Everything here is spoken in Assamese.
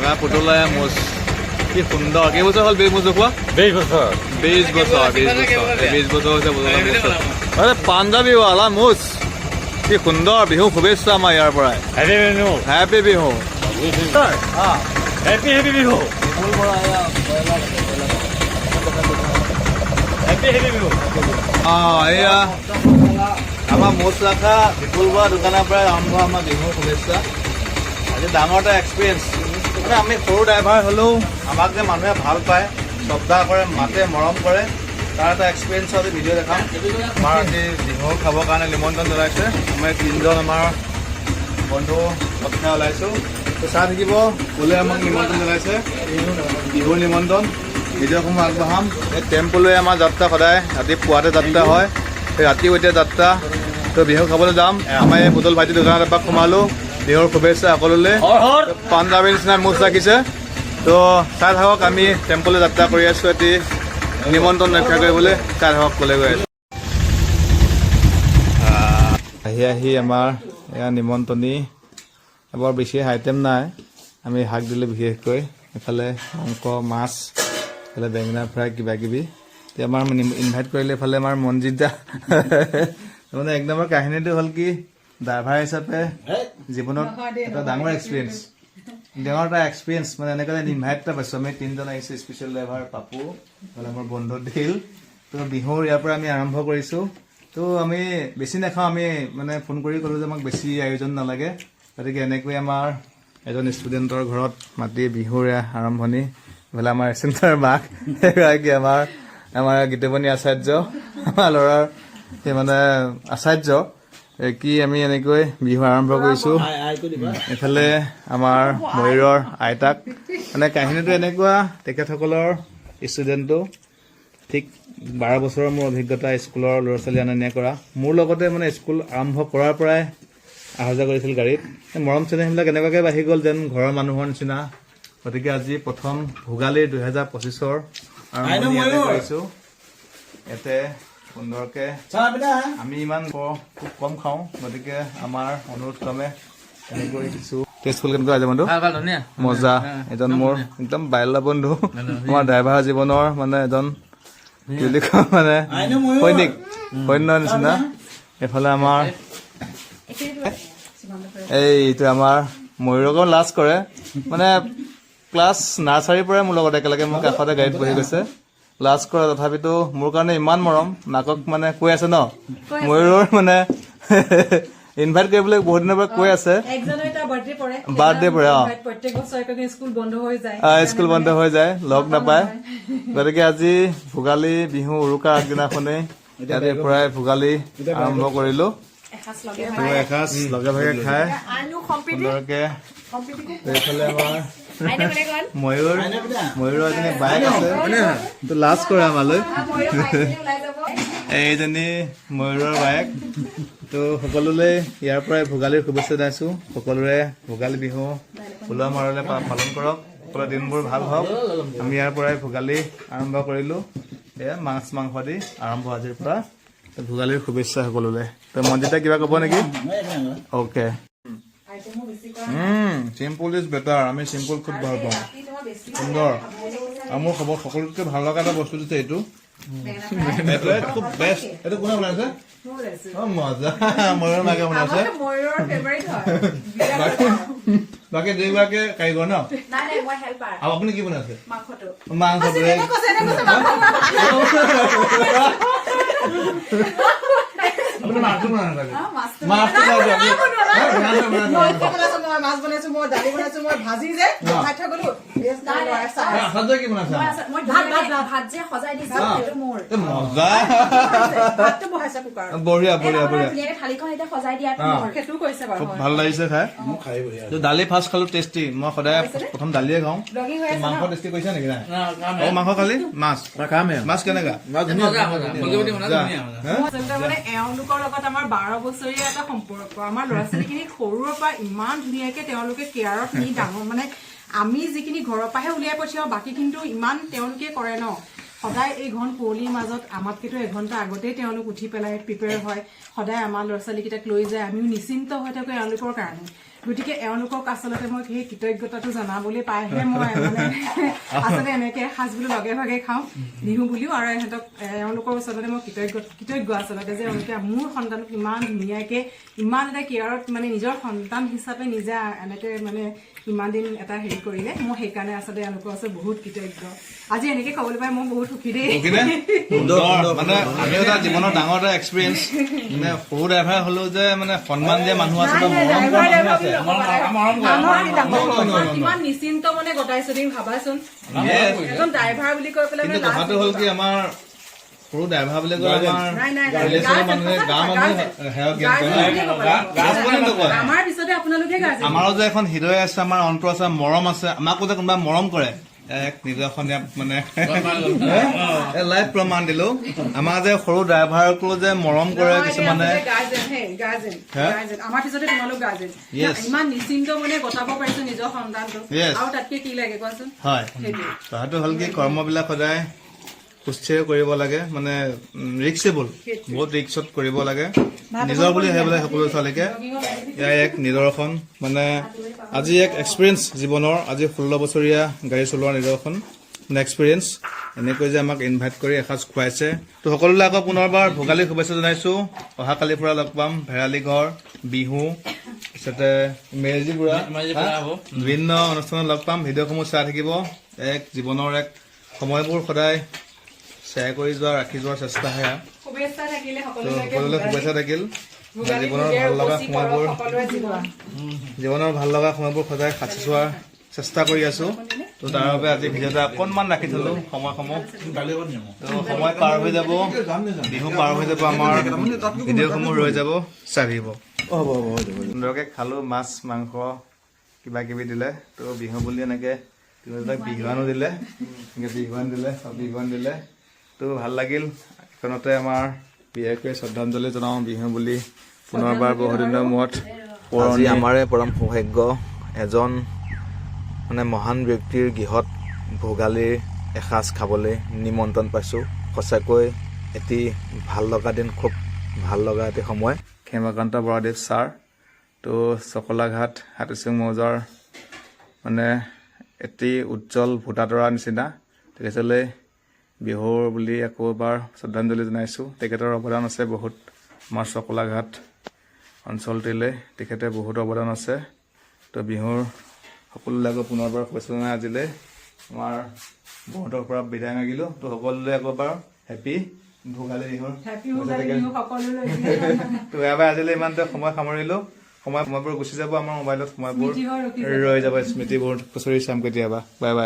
বগা পুতলা মুচ কি সুন্দৰ। কেইবছৰ হ'ল মুচ দেখুৱা? 20 বছৰ। 20 বছৰ হৈছে পুতলা মুচ। আৰে পাঞ্জাবীৱালা মুচ কি সুন্দৰ। বিহু শুভেচ্ছা আমাৰ ইয়াৰ পৰাই। হেপী বিহু। হেপী বিহু। এয়া আমাৰ মুচ ৰখা বিপুল বৰা দোকানৰ পৰাই আৰম্ভ আমাৰ বিহুৰ শুভেচ্ছা। আজি ডাঙৰ এটা এক্সপিৰিয়েঞ্চ। মানে আমি সৰু ড্ৰাইভাৰ হ'লেও আমাক যে মানুহে ভাল পায়, শ্ৰদ্ধা কৰে, মাতে, মৰম কৰে, তাৰ এটা এক্সপিৰিয়েঞ্চ আজি ভিডিঅ' দেখাম। আমাৰ আজি বিহু খাবৰ কাৰণে নিমন্ত্ৰণ জনাইছে। আমি 3জন আমাৰ বন্ধু কথা ওলাইছোঁ। চাহ থাকিব ক'লে আমাক নিমন্ত্ৰণ জনাইছে, বিহুৰ নিমন্ত্ৰণ। ভিডিঅ'সমূহ আগবঢ়াম। এই টেম্পোলৈ আমাৰ যাত্ৰা সদায় ৰাতি পুৱাতে যাত্ৰা হয়, ৰাতিও এতিয়া যাত্ৰা। তো বিহু খাবলৈ যাম। আমাৰ এই পুতল ভাইটি দোকানত এপাক সোমালোঁ। বিহুৰ শুভেচ্ছা সকলোলৈ। পাঞ্জাৱীৰ নিচিনা মুচ ৰাখিছে। তো চাই থাকক, আমি টেম্পোলৈ যাত্ৰা কৰি আছোঁ এটি নিমন্ত্ৰণ ৰক্ষা কৰিবলৈ। চাই থাকক ক'লৈ গৈ আছোঁ। আহি আমাৰ এয়া নিমন্ত্ৰণী। বৰ বেছি আইটেম নাই, আমি শাক দিলোঁ বিশেষকৈ। এইফালে মাংস, মাছ, এইফালে বেঙেনা ফ্ৰাই, কিবা কিবি। এতিয়া আমাৰ ইনভাইট কৰিলে এইফালে আমাৰ মনজিত দা। মানে এক নম্বৰ কাহিনীটো হ'ল কি, ড্ৰাইভাৰ হিচাপে জীৱনত এটা ডাঙৰ এক্সপিৰিয়েঞ্চ, মানে এনেকৈ ইনভাইট এটা পাইছোঁ। আমি 3জন আহিছোঁ, স্পেচিয়েল ড্ৰাইভাৰ পাপু, মানে মোৰ বন্ধু দিল। তো বিহুৰ ইয়াৰ পৰা আমি আৰম্ভ কৰিছোঁ। তো আমি বেছি নাখাওঁ। আমি মানে ফোন কৰি ক'লোঁ যে আমাক বেছি আয়োজন নালাগে, গতিকে এনেকৈ আমাৰ এজন ষ্টুডেণ্টৰ ঘৰত মাতি বিহুৰ আৰম্ভণি। এইফালে আমাৰ এচেণ্টাৰ মাক, এগৰাকী আমাৰ গীতমণি আচাৰ্য, আমাৰ ল'ৰাৰ সেই মানে আচাৰ্য। কি আমি এনেকৈ বিহু আৰম্ভ কৰিছোঁ। এইফালে আমাৰ ময়ূৰৰ আইতাক। মানে কাহিনীটো এনেকুৱা, তেখেতসকলৰ ষ্টুডেণ্টটো ঠিক 12 বছৰৰ মোৰ অভিজ্ঞতা স্কুলৰ ল'ৰা ছোৱালী অনা নিয়া কৰা। মোৰ লগতে মানে স্কুল আৰম্ভ কৰাৰ পৰাই অহা যোৱা কৰিছিল গাড়ীত। মৰম চেনেহবিলাক এনেকুৱাকৈ বাঢ়ি গ'ল যেন ঘৰৰ মানুহৰ নিচিনা। গতিকে আজি প্ৰথম ভোগালীৰ 2025ৰ আৰম্ভণি ইয়াতে কৰিছোঁ। ইয়াতে সুন্দৰকৈ আমি ইমান খুব কম খাওঁ, গতিকে আমাৰ অনুৰোধ ক্ৰমে এনেকৈ কিছু টেষ্টফুল। কেনেকুৱা আছে বন্ধু? মজা। এজন মোৰ একদম বাল্য বন্ধু, আমাৰ ড্ৰাইভাৰ জীৱনৰ মানে এজন কি বুলি কয় মানে সৈন্যৰ নিচিনা। এইফালে আমাৰ এইটো আমাৰ ময়ূৰকো লাজ কৰে, মানে ক্লাছ নাৰ্চাৰীৰ পৰাই মোৰ লগত একেলগে মোৰ কাষতে গাড়ীত বহি গৈছে। লাজ কৰে, তথাপিতো মোৰ কাৰণে ইমান মৰম। মাকক মানে কৈ আছে ন, ময়ূৰৰ মানে ইনভাইট কৰিবলৈ বহুত দিনৰ পৰা কৈ আছে। বাৰ্থডে পৰে, স্কুল বন্ধ হৈ যায়, লগ নাপায়। গতিকে আজি ভোগালী বিহু উৰুকাৰ আগদিনাখনেই ইয়াতে পৰাই ভোগালী আৰম্ভ কৰিলোঁ। এসাঁজ লগে ভাগে খাই সুন্দৰকে। এইফালে আমাৰ ময়ূৰৰ এজনী বাইক আছে, লাজ কৰে আমালৈ। এইজনী ময়ূৰৰ বাইক। তো সকলোলৈ ইয়াৰ পৰাই ভোগালীৰ শুভেচ্ছা জনাইছোঁ। সকলোৰে ভোগালী বিহু উলহ মালহেৰে পালন কৰক, সকলো দিনবোৰ ভাল হওক। আমি ইয়াৰ পৰাই ভোগালী আৰম্ভ কৰিলোঁ। এয়া মাছ মাংস দি আৰম্ভ আজিৰ পৰা। ভোগালীৰ শুভেচ্ছা সকলোলৈ। তো মনজিতে কিবা ক'ব নেকি? অ'কে। Simple is better. আমি চিম্পুল খুব ভাল পাওঁ। সুন্দৰ। আৰু মোৰ সকলোতকৈ ভাল লগা এটা বস্তু দিছে এইটো, খুব বেষ্ট। এইটো কোনে বনাইছে? মজা। ময়ূৰৰ মাকে বনাইছে। বাকী দুইগৰাকী কাৰিকৰ ন? আৰু আপুনি কি বনাইছে? মাংসটো। আপুনি মাছটো বনাইছে? মাছটো মাছ বনাইছো, মই দালি বনাইছো, মই ভাজি যে খাই থৈ গলো। কি বনাইছা? বঢ়িয়া বঢ়িয়া বঢ়িয়া। ভাল লাগিছে খাই। দালি ফাৰ্ষ্ট খালো, টেষ্টি। মই সদায় প্ৰথম দালিয়ে খাওঁ। মাংস টেষ্টি কৰিছা নেকি? নাই মাংস খালি? মাছ মাছ কেনেকা? এওঁলোকৰ লগত আমাৰ 12 বছৰীয়া এটা সম্পৰ্ক। আমাৰ ল'ৰা ছোৱালীখিনি সৰুৰ পৰা ইমান ধুনীয়াকে তেওঁলোকে কেয়াৰত নি ডাঙৰ, মানে আমি যিখিনি ঘৰৰ পৰাহে উলিয়াই পঠিয়াওঁ, বাকী কিন্তু ইমান তেওঁলোকে কৰে ন। সদায় এই ঘন কুঁৱলীৰ মাজত আমাতকেতো এঘণ্টা আগতেই তেওঁলোক উঠি পেলাই প্ৰিপেয়াৰ হয়। সদায় আমাৰ ল'ৰা ছোৱালীকেইটাক লৈ যায়, আমিও নিশ্চিন্ত হৈ থাকোঁ এওঁলোকৰ কাৰণে। গতিকে এওঁলোকক আচলতে মই সেই কৃতজ্ঞতাটো জনাবলৈ পাইহে মই মানে আচলতে এনেকে এসাঁজ বোলো লগে ভাগে খাওঁ বিহু বুলিও, আৰু ইহঁতক এওঁলোকৰ ওচৰতে মই কৃতজ্ঞ আচলতে যে এওঁলোকে মোৰ সন্তানক ইমান ধুনীয়াকে ইমান এটা কেয়াৰত মানে নিজৰ সন্তান হিচাপে নিজে এনেকে মানে ইমান দিন এটা হেৰি কৰিলে, মই সেইকাৰণে আচলতে এওঁলোকৰ ওচৰত বহুত কৃতজ্ঞ। আজি এনেকে খাবলৈ পাই মই বহুত সুখী দেই। মানে আমি এটা জীৱনৰ ডাঙৰ এটা এক্সপিৰিয়েঞ্চ, মানে সৰু ড্ৰাইভাৰ হলেও যে মানে সন্মান দিয়া মানুহ আছে, কিমান নিশ্চিন্ত মানে গতাইছো দিন ভাবাচোন, এজন ড্ৰাইভাৰ বুলি কৈ পেলাই। কিন্তু কথাটো হ'ল কি, আমাৰ সৰু ড্ৰাইভাৰ বুলি কয় আমাৰ পিছতে আপোনালোকে আমাৰো যে এখন হৃদয় আছে, আমাৰ অন্তৰ আছে, মৰম আছে, আমাকো যে কোনোবা মৰম কৰে, এক নিজৰখনীয়া মানে লাইভ প্ৰমাণ দিলো। আমাৰ যে সৰু ড্ৰাইভাৰকো যে মৰম কৰে কিছুমানে, আমাৰ পিছতে তোমালোক গাৰ্জেন ইমান নিশ্চিন্ত মানে গতাব পাৰিছো নিজৰ সন্তানটো, আৰু তাতকে কি লাগে কোৱাচোন। হয়, কথাটো হ'ল কি কৰ্মবিলাক সদায় সুস্থিৰ কৰিব লাগে, মানে ৰিক্সেবল, বহুত ৰিক্সত কৰিব লাগে, নিজৰ বুলি ভাবিব লাগে সকলো ছোৱালীকে। এয়া এক নিদৰ্শন, মানে আজি এক এক্সপিৰিয়েঞ্চ জীৱনৰ, আজি 16 বছৰীয়া গাড়ী চলোৱাৰ নিদৰ্শন, মানে এক্সপিৰিয়েঞ্চ। এনেকৈ যে আমাক ইনভাইট কৰি এসাঁজ খুৱাইছে, তো সকলোলৈ আকৌ পুনৰবাৰ ভোগালী শুভেচ্ছা জনাইছো। অহাকালিৰ পৰা লগ পাম ভেৰালি ঘৰ, বিহু, তাৰপিছতে মেজি পুৰা, বিভিন্ন অনুষ্ঠানত লগ পাম। ভিডিঅ'সমূহ চাই থাকিব। এক জীৱনৰ এক সময়বোৰ সদায় শ্বেয়াৰ কৰি যোৱা, ৰাখি যোৱাৰ চেষ্টা সেয়া। সকলোলৈ শুভেচ্ছা থাকিল। জীৱনৰ ভাল লগা সময়বোৰ সদায় সাঁচি চোৱাৰ চেষ্টা কৰি আছো। তো তাৰ বাবে আজি ভিডিঅ'টা অকণমান ৰাখি থলো, সময়সমূহ সময় পাৰ হৈ যাব, বিহু পাৰ হৈ যাব, আমাৰ ভিডিঅ'সমূহ ৰৈ যাব, চাই থাকিব। সুন্দৰকে খালো, মাছ মাংস কিবা কিবি দিলে, তো বিহু বুলি এনেকে বিহুৱানো দিলে, বিহুৱান দিলে, তো ভাল লাগিল। এইখনতে আমাৰ বিশেষকৈ শ্ৰদ্ধাঞ্জলি জনাওঁ বিহু বুলি পুনৰবাৰ বহুদিনৰ মূৰত। আজি আমাৰে পৰম সৌভাগ্য এজন মানে মহান ব্যক্তিৰ গৃহত ভোগালীৰ এসাঁজ খাবলৈ নিমন্ত্ৰণ পাইছোঁ। সঁচাকৈ এটি ভাল লগা দিন, খুব ভাল লগা এটি সময়। ক্ষেমকান্ত বৰাদেৱ ছাৰ, তো চকলাঘাট হাতীচিং মৌজাৰ মানে এটি উজ্জ্বল ভোটাতৰাৰ নিচিনা, তেখেতলৈ বিহুৰ বুলি আকৌ এবাৰ শ্ৰদ্ধাঞ্জলি জনাইছোঁ। তেখেতৰ অৱদান আছে বহুত আমাৰ চকলাঘাট অঞ্চলটিলৈ, তেখেতে বহুত অৱদান আছে। তো বিহুৰ সকলোলৈ আকৌ পুনৰবাৰ শুভেচ্ছা জনাই আজিলৈ আমাৰ বহুতৰ পৰা বিদায় মাগিলোঁ। তো সকলোলৈ আকৌ এবাৰ হেপী ভোগালী বিহুৰ। তো এবাৰ আজিলৈ ইমানতে সময় সামৰিলোঁ। সময়বোৰ গুচি যাব, আমাৰ মোবাইলত সময়বোৰ ৰৈ যাব, স্মৃতিবোৰ খুচৰি চাম কেতিয়াবা। Bye bye.